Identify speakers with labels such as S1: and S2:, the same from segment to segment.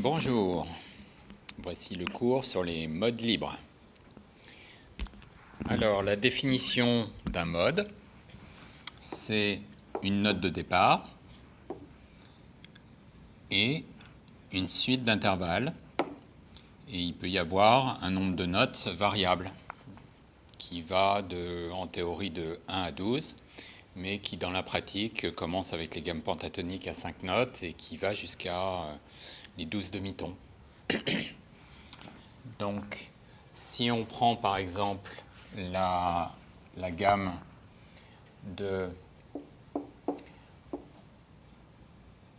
S1: Bonjour, voici le cours sur les modes libres. Alors, la définition d'un mode, c'est une note de départ et une suite d'intervalles. Et il peut y avoir un nombre de notes variable qui va en théorie de 1 à 12, mais qui dans la pratique commence avec les gammes pentatoniques à 5 notes et qui va jusqu'à les 12 demi-tons. Donc, si on prend par exemple la gamme de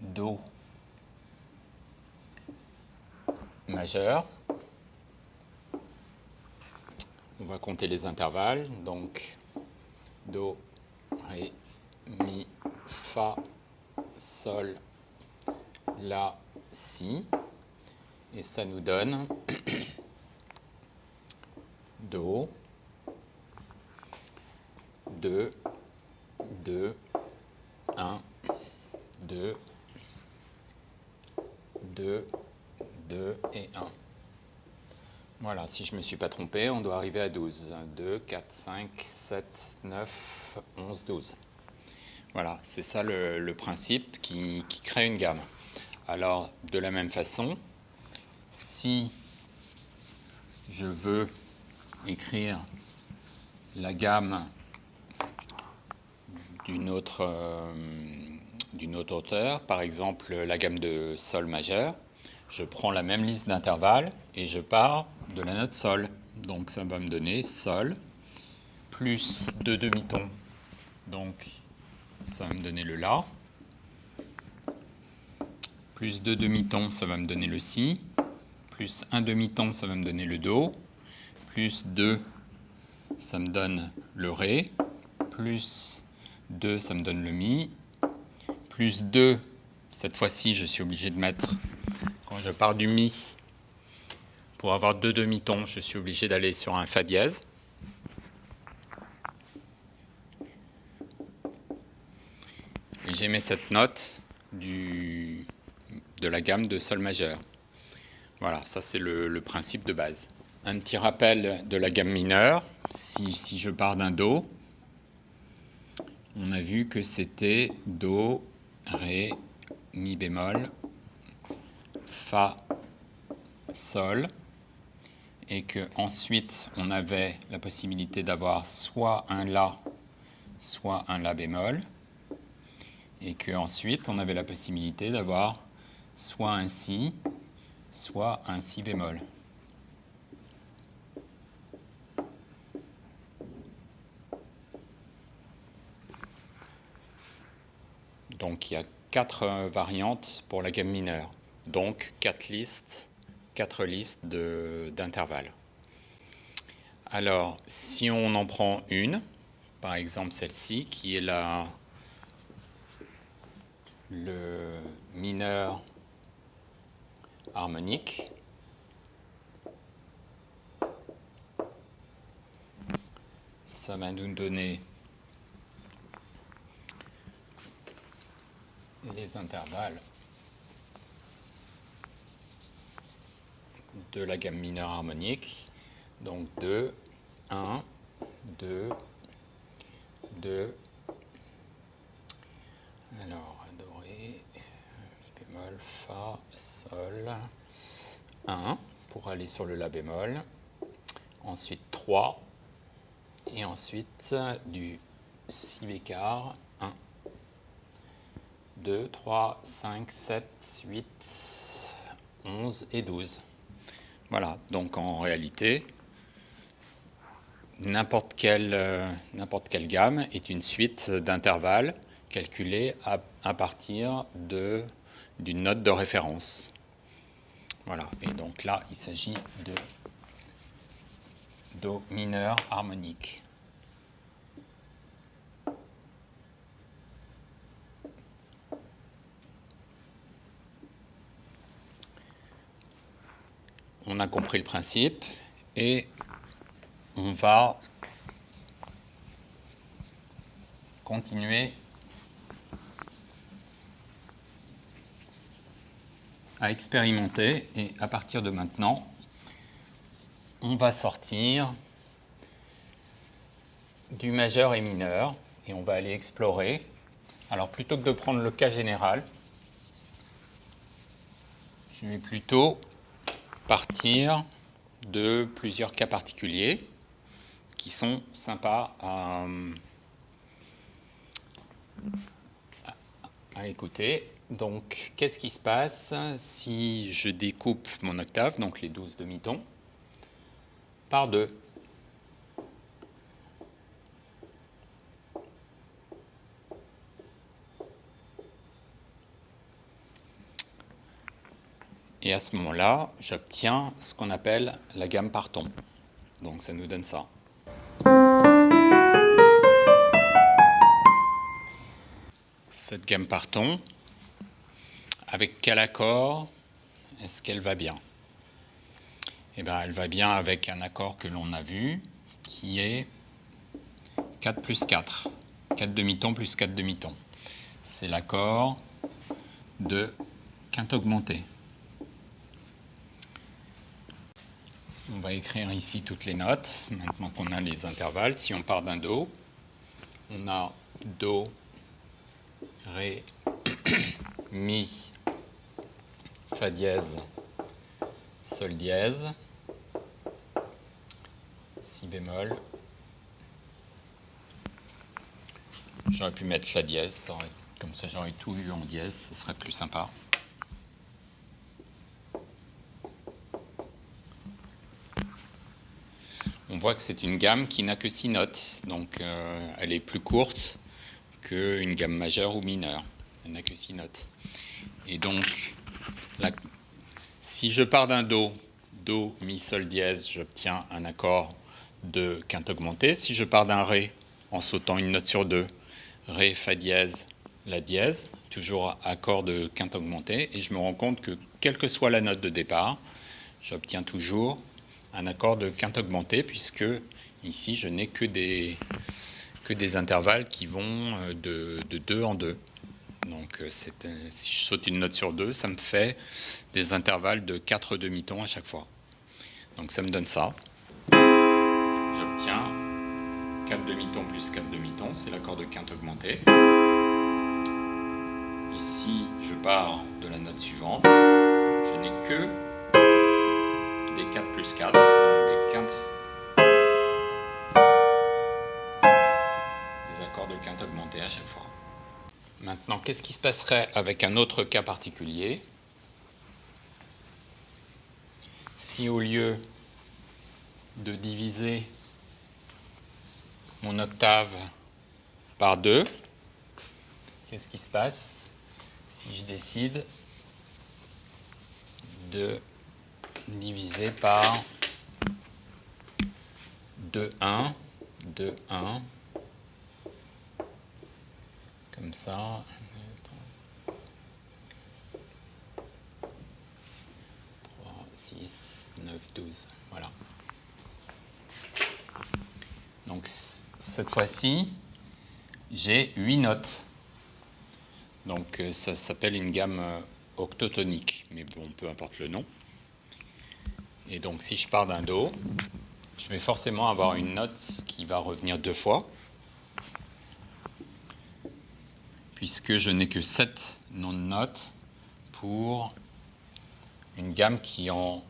S1: Do majeur, on va compter les intervalles, donc Do, Ré, Mi, Fa, Sol, La, Si, et ça nous donne Do, 2, 2, 1, 2, 2, 2 et 1. Voilà, si je ne me suis pas trompé, on doit arriver à 12. 2, 4, 5, 7, 9, 11, 12. Voilà, c'est ça le principe qui crée une gamme. Alors, de la même façon, si je veux écrire la gamme d'une autre hauteur, par exemple la gamme de Sol majeur, je prends la même liste d'intervalles et je pars de la note Sol. Donc ça va me donner Sol plus 2 demi-tons. Donc ça va me donner le La. Plus 2 demi-tons, ça va me donner le Si. Plus 1 demi-ton, ça va me donner le Do. Plus 2, ça me donne le Ré. Plus 2, ça me donne le Mi. Plus 2, cette fois-ci, je suis obligé de mettre, quand je pars du Mi, pour avoir 2 demi-tons, je suis obligé d'aller sur un Fa dièse. Et j'émets cette note de la gamme de Sol majeur. Voilà, ça c'est le principe de base. Un petit rappel de la gamme mineure. Si je pars d'un Do, on a vu que c'était Do, Ré, Mi bémol, Fa, Sol, et qu'ensuite on avait la possibilité d'avoir soit un La, soit un La bémol, et qu'ensuite on avait la possibilité d'avoir soit un Si, soit un Si bémol. Donc il y a 4 variantes pour la gamme mineure, donc 4 listes d'intervalles. Alors, si on en prend une, par exemple celle-ci, qui est le mineur harmonique, ça va nous donner les intervalles de la gamme mineure harmonique. Donc 2, 1, 2, 2. Alors, doré, mi bémol, fa, sol. 1 pour aller sur le la bémol. Ensuite 3. Et ensuite du si bécard. 1, 2, 3, 5, 7, 8, 11 et 12. Voilà, donc en réalité, n'importe quelle gamme est une suite d'intervalles calculés à partir d'une note de référence. Voilà, et donc là, il s'agit de Do mineur harmonique. On a compris le principe et on va continuer à expérimenter et à partir de maintenant, on va sortir du majeur et mineur et on va aller explorer. Alors plutôt que de prendre le cas général, je vais plutôt partir de plusieurs cas particuliers qui sont sympas à écouter. Donc, qu'est-ce qui se passe si je découpe mon octave, donc les 12 demi-tons, par 2 ? Et à ce moment-là, j'obtiens ce qu'on appelle la gamme par ton. Donc ça nous donne ça. Cette gamme par ton, avec quel accord est-ce qu'elle va bien ? Eh bien, elle va bien avec un accord que l'on a vu, qui est 4 plus 4. 4 demi-tons plus 4 demi-tons. C'est l'accord de quinte augmentée. On va écrire ici toutes les notes, maintenant qu'on a les intervalles. Si on part d'un Do, on a Do, Ré, Mi, Fa dièse, Sol dièse, Si bémol. J'aurais pu mettre La dièse, comme ça j'aurais tout eu en dièse, ce serait plus sympa. On voit que c'est une gamme qui n'a que 6 notes, donc elle est plus courte qu'une gamme majeure ou mineure. Elle n'a que 6 notes. Et donc, si je pars d'un Do, Do, Mi, Sol dièse, j'obtiens un accord de quinte augmentée. Si je pars d'un Ré, en sautant une note sur 2, Ré, Fa dièse, La dièse, toujours accord de quinte augmentée. Et je me rends compte que, quelle que soit la note de départ, j'obtiens toujours un accord de quinte augmentée, puisque ici, je n'ai que des intervalles qui vont de 2 en 2. Donc, si je saute une note sur 2, ça me fait des intervalles de 4 demi-tons à chaque fois. Donc, ça me donne ça. J'obtiens 4 demi-tons plus 4 demi-tons, c'est l'accord de quinte augmentée. Et si je pars de la note suivante, je n'ai que des 4 plus 4, donc des accords de quinte augmentée à chaque fois. Maintenant, qu'est-ce qui se passerait avec un autre cas particulier si au lieu de diviser mon octave par 2, qu'est-ce qui se passe si je décide de diviser par 2, 1, 2, 1, comme ça, 3, 6, 9, 12, voilà. Donc cette fois-ci, j'ai 8 notes. Donc ça s'appelle une gamme octotonique, mais bon, peu importe le nom. Et donc si je pars d'un Do, je vais forcément avoir une note qui va revenir 2 fois, puisque je n'ai que 7 noms de notes pour une gamme qui en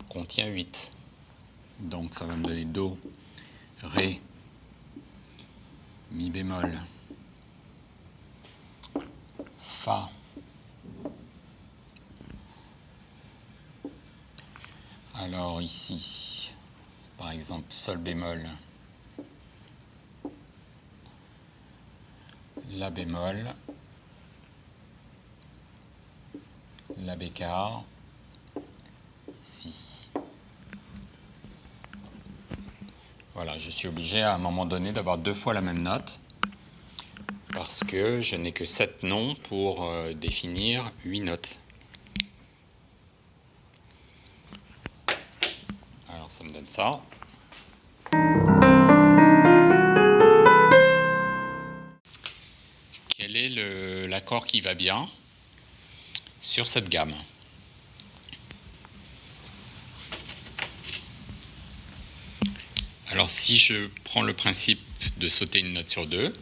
S1: contient 8. Donc ça va me donner Do, Ré, Mi bémol, Fa, alors ici, par exemple, Sol bémol, La bémol, La bécard, Si. Voilà, je suis obligé à un moment donné d'avoir 2 fois la même note parce que je n'ai que 7 noms pour définir 8 notes. Alors ça me donne ça. Quel est l'accord qui va bien sur cette gamme ? Alors si je prends le principe de sauter une note sur deux,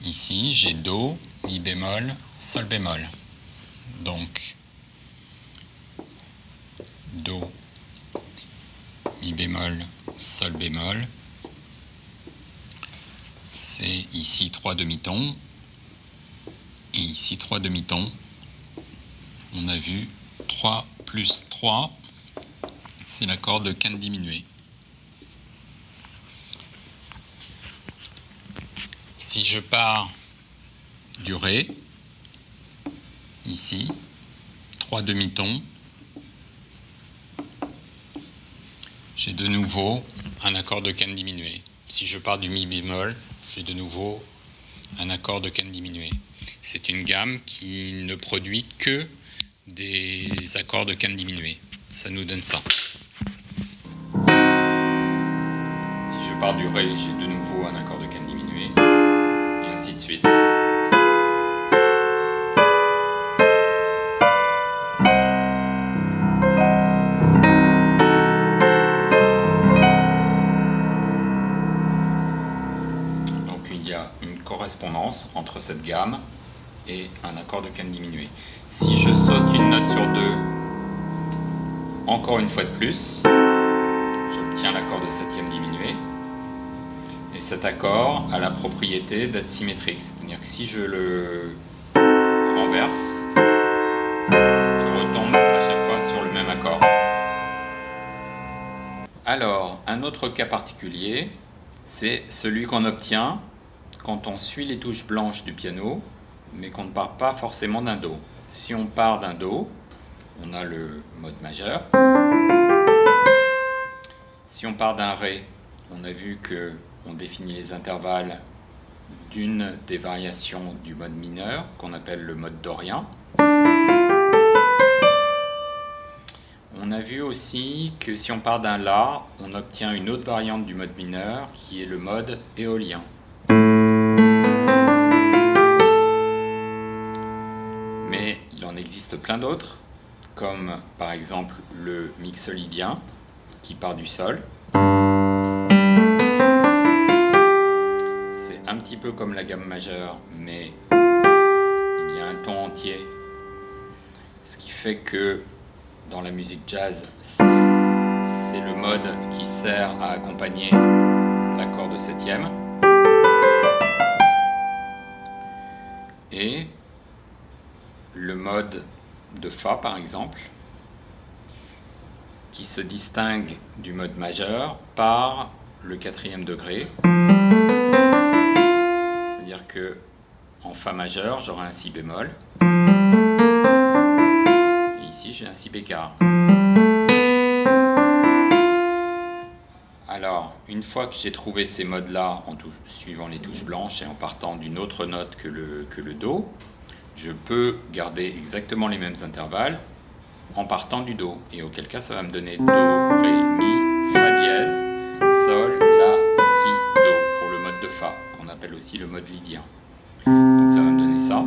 S1: ici j'ai Do, Mi bémol, Sol bémol. Donc Do, Mi bémol, Sol bémol, c'est ici 3 demi-tons et ici 3 demi-tons. On a vu 3 plus 3, c'est l'accord de quinte diminuée. Si je pars du Ré, ici, 3 demi-tons, j'ai de nouveau un accord de quinte diminuée. Si je pars du Mi bémol, j'ai de nouveau un accord de quinte diminuée. C'est une gamme qui ne produit que des accords de quinte diminuée. Ça nous donne ça. Si je pars du Ré, j'ai de nouveau un accord de quinte diminuée, et ainsi de suite. Donc il y a une correspondance entre cette gamme et un accord de quinte diminuée. Si je saute une note sur deux, encore une fois de plus, j'obtiens l'accord de septième diminué. Et cet accord a la propriété d'être symétrique. C'est-à-dire que si je le renverse, je retombe à chaque fois sur le même accord. Alors, un autre cas particulier, c'est celui qu'on obtient quand on suit les touches blanches du piano, mais qu'on ne part pas forcément d'un Do. Si on part d'un Do, on a le mode majeur. Si on part d'un Ré, on a vu qu'on définit les intervalles d'une des variations du mode mineur, qu'on appelle le mode dorien. On a vu aussi que si on part d'un La, on obtient une autre variante du mode mineur, qui est le mode éolien. Mais il en existe plein d'autres, comme par exemple le mixolydien, qui part du Sol. C'est un petit peu comme la gamme majeure, mais il y a un ton entier, ce qui fait que dans la musique jazz, c'est le mode qui sert à accompagner l'accord de septième. Et le mode de Fa, par exemple, qui se distingue du mode majeur par le quatrième degré. C'est-à-dire que en Fa majeur, j'aurai un Si bémol. Et ici, j'ai un Si bécard. Alors, une fois que j'ai trouvé ces modes-là en suivant les touches blanches et en partant d'une autre note que le Do, je peux garder exactement les mêmes intervalles en partant du Do. Et auquel cas, ça va me donner Do, Ré, Mi, Fa dièse, Sol, La, Si, Do, pour le mode de Fa, qu'on appelle aussi le mode lydien. Donc ça va me donner ça.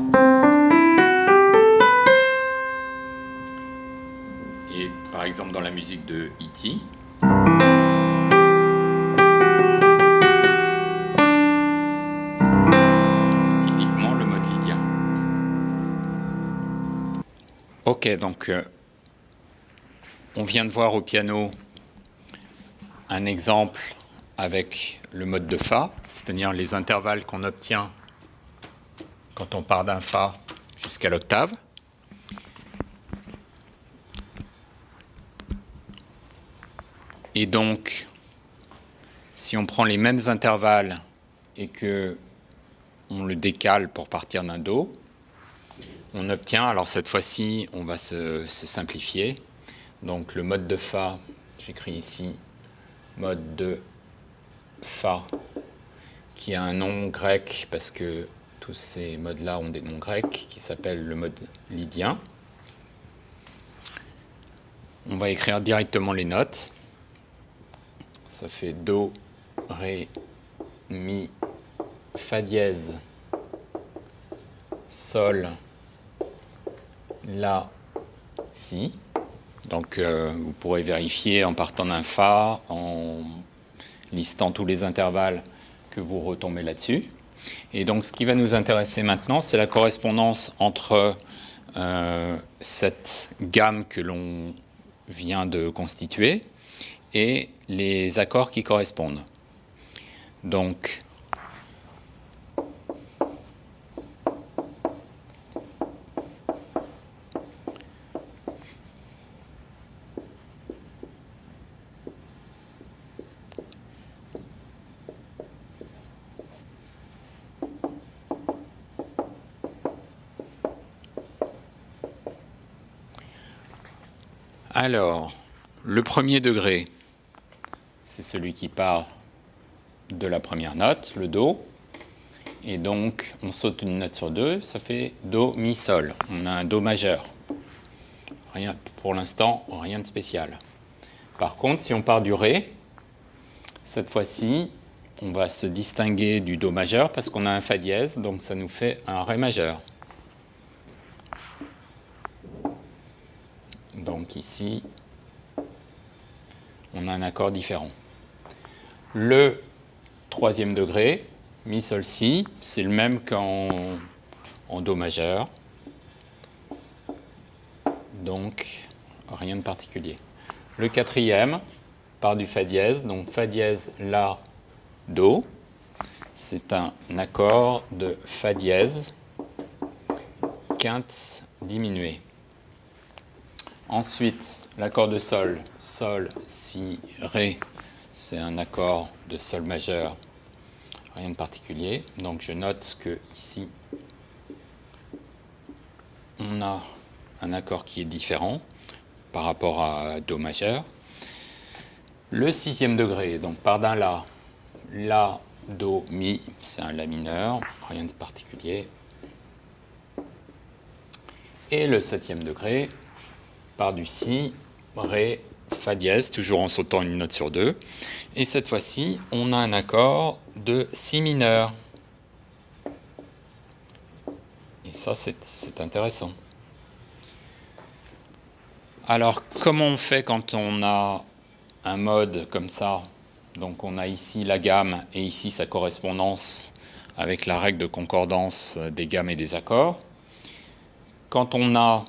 S1: Et par exemple, dans la musique de E.T., c'est typiquement le mode lydien. Ok, donc on vient de voir au piano un exemple avec le mode de Fa, c'est-à-dire les intervalles qu'on obtient quand on part d'un Fa jusqu'à l'octave. Et donc, si on prend les mêmes intervalles et que on le décale pour partir d'un Do, on obtient, alors cette fois-ci, on va se simplifier. Donc le mode de Fa, j'écris ici, mode de Fa, qui a un nom grec, parce que tous ces modes-là ont des noms grecs, qui s'appelle le mode lydien. On va écrire directement les notes. Ça fait Do, Ré, Mi, Fa dièse, Sol, La, Si. Donc vous pourrez vérifier en partant d'un Fa, en listant tous les intervalles que vous retombez là-dessus. Et donc ce qui va nous intéresser maintenant, c'est la correspondance entre cette gamme que l'on vient de constituer et les accords qui correspondent. Donc, alors, le premier degré, c'est celui qui part de la première note, le Do. Et donc, on saute une note sur deux, ça fait Do, Mi, Sol. On a un Do majeur. Rien, pour l'instant, rien de spécial. Par contre, si on part du Ré, cette fois-ci, on va se distinguer du Do majeur parce qu'on a un Fa dièse, donc ça nous fait un Ré majeur. Donc ici, on a un accord différent. Le troisième degré, Mi, Sol, Si, c'est le même qu'en Do majeur. Donc, rien de particulier. Le quatrième part du Fa dièse, donc Fa dièse, La, Do. C'est un accord de Fa dièse, quinte diminuée. Ensuite, l'accord de Sol, Sol, Si, Ré, c'est un accord de Sol majeur, rien de particulier. Donc je note que ici, on a un accord qui est différent par rapport à Do majeur. Le sixième degré, donc part d'un La, La, Do, Mi, c'est un La mineur, rien de particulier. Et le septième degré part du Si, Ré, Fa dièse, toujours en sautant une note sur deux. Et cette fois-ci, on a un accord de Si mineur. Et ça, c'est intéressant. Alors, comment on fait quand on a un mode comme ça? Donc, on a ici la gamme et ici sa correspondance avec la règle de concordance des gammes et des accords. Quand on a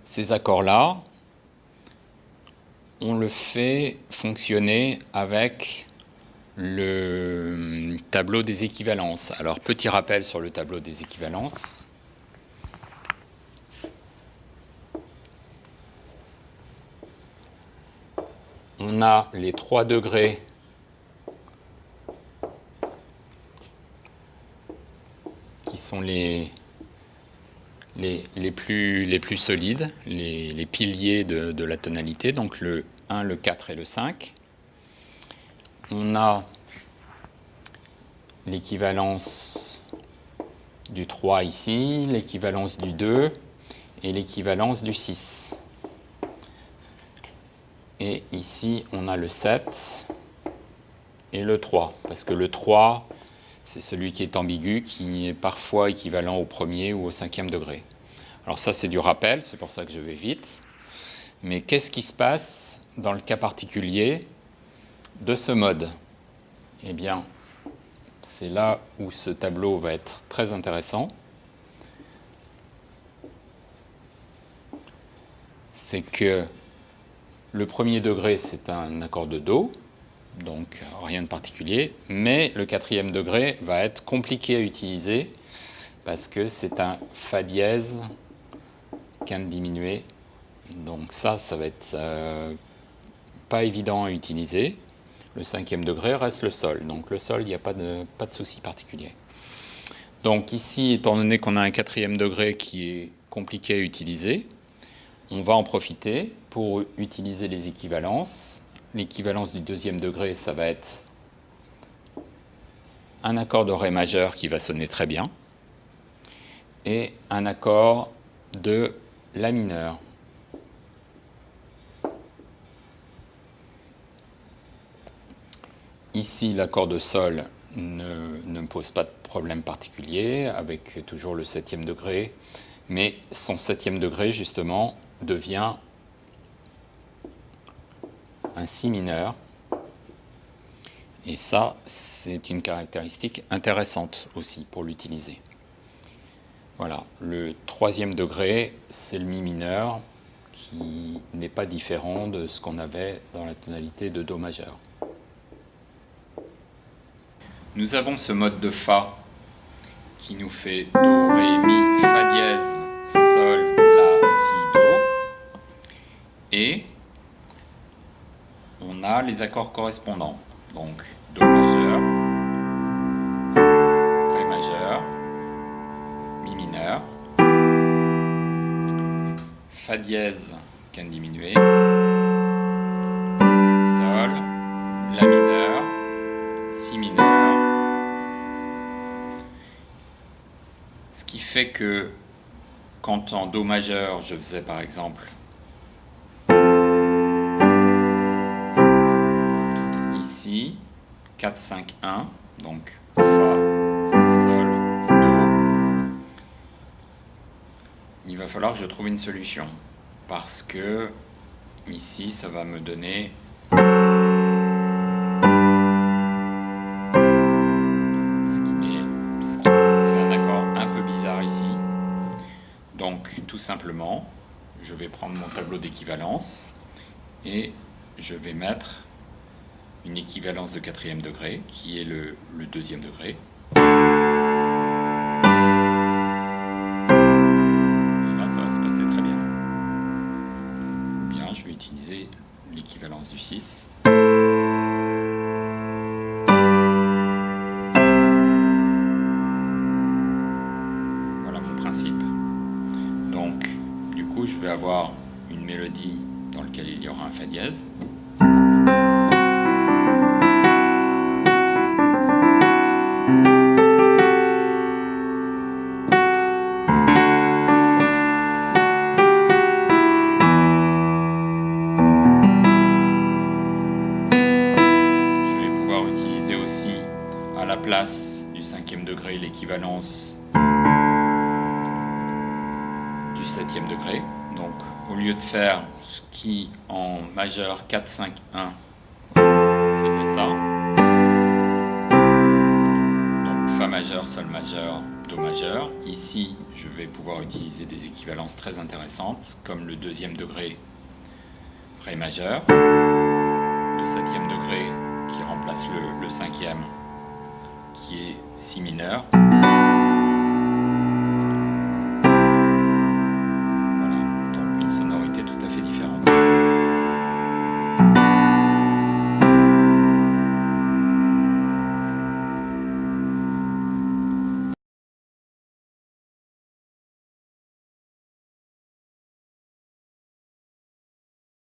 S1: ces accords-là, on le fait fonctionner avec le tableau des équivalences. Alors, petit rappel sur le tableau des équivalences. On a les 3 degrés qui sont les plus solides, les piliers de la tonalité, donc le 1, le 4 et le 5. On a l'équivalence du 3 ici, l'équivalence du 2 et l'équivalence du 6. Et ici, on a le 7 et le 3, parce que le 3, c'est celui qui est ambigu, qui est parfois équivalent au premier ou au cinquième degré. Alors ça, c'est du rappel, c'est pour ça que je vais vite. Mais qu'est-ce qui se passe dans le cas particulier de ce mode? Eh bien, c'est là où ce tableau va être très intéressant. C'est que le premier degré, c'est un accord de Do, donc rien de particulier, mais le quatrième degré va être compliqué à utiliser parce que c'est un Fa dièse quinte diminué. Donc ça va être pas évident à utiliser. Le cinquième degré reste le Sol. Donc le Sol, il n'y a pas de souci particulier. Donc ici, étant donné qu'on a un quatrième degré qui est compliqué à utiliser, on va en profiter pour utiliser les équivalences. L'équivalence du deuxième degré, ça va être un accord de Ré majeur qui va sonner très bien et un accord de La mineur. Ici, l'accord de Sol ne me pose pas de problème particulier, avec toujours le septième degré, mais son septième degré, justement, devient un si mineur. Et ça, c'est une caractéristique intéressante aussi pour l'utiliser. Voilà, le troisième degré, c'est le mi mineur, qui n'est pas différent de ce qu'on avait dans la tonalité de Do majeur. Nous avons ce mode de Fa qui nous fait Do, Ré, Mi, Fa dièse, Sol, La, Si, Do. Et on a les accords correspondants. Donc Do majeur, Ré majeur, Mi mineur, Fa dièse qui vient de diminuer, Sol, La mineur, Si mineur. Ce qui fait que quand en Do majeur je faisais par exemple ici 4, 5, 1, donc Fa, Sol, Do, il va falloir que je trouve une solution parce que ici ça va me donner ce qui fait un accord un peu bizarre ici. Donc tout simplement je vais prendre mon tableau d'équivalence et je vais mettre une équivalence de quatrième degré qui est le deuxième degré. Et là ça va se passer très bien. Bien, je vais utiliser l'équivalence du 6. Voilà mon principe. Donc du coup je vais avoir une mélodie dans laquelle il y aura un Fa dièse. À la place du cinquième degré, l'équivalence du septième degré. Donc, au lieu de faire ce qui en majeur 4, 5, 1 faisait ça, donc Fa majeur, Sol majeur, Do majeur, ici je vais pouvoir utiliser des équivalences très intéressantes comme le deuxième degré Ré majeur, le septième degré qui remplace le cinquième qui est Si mineur,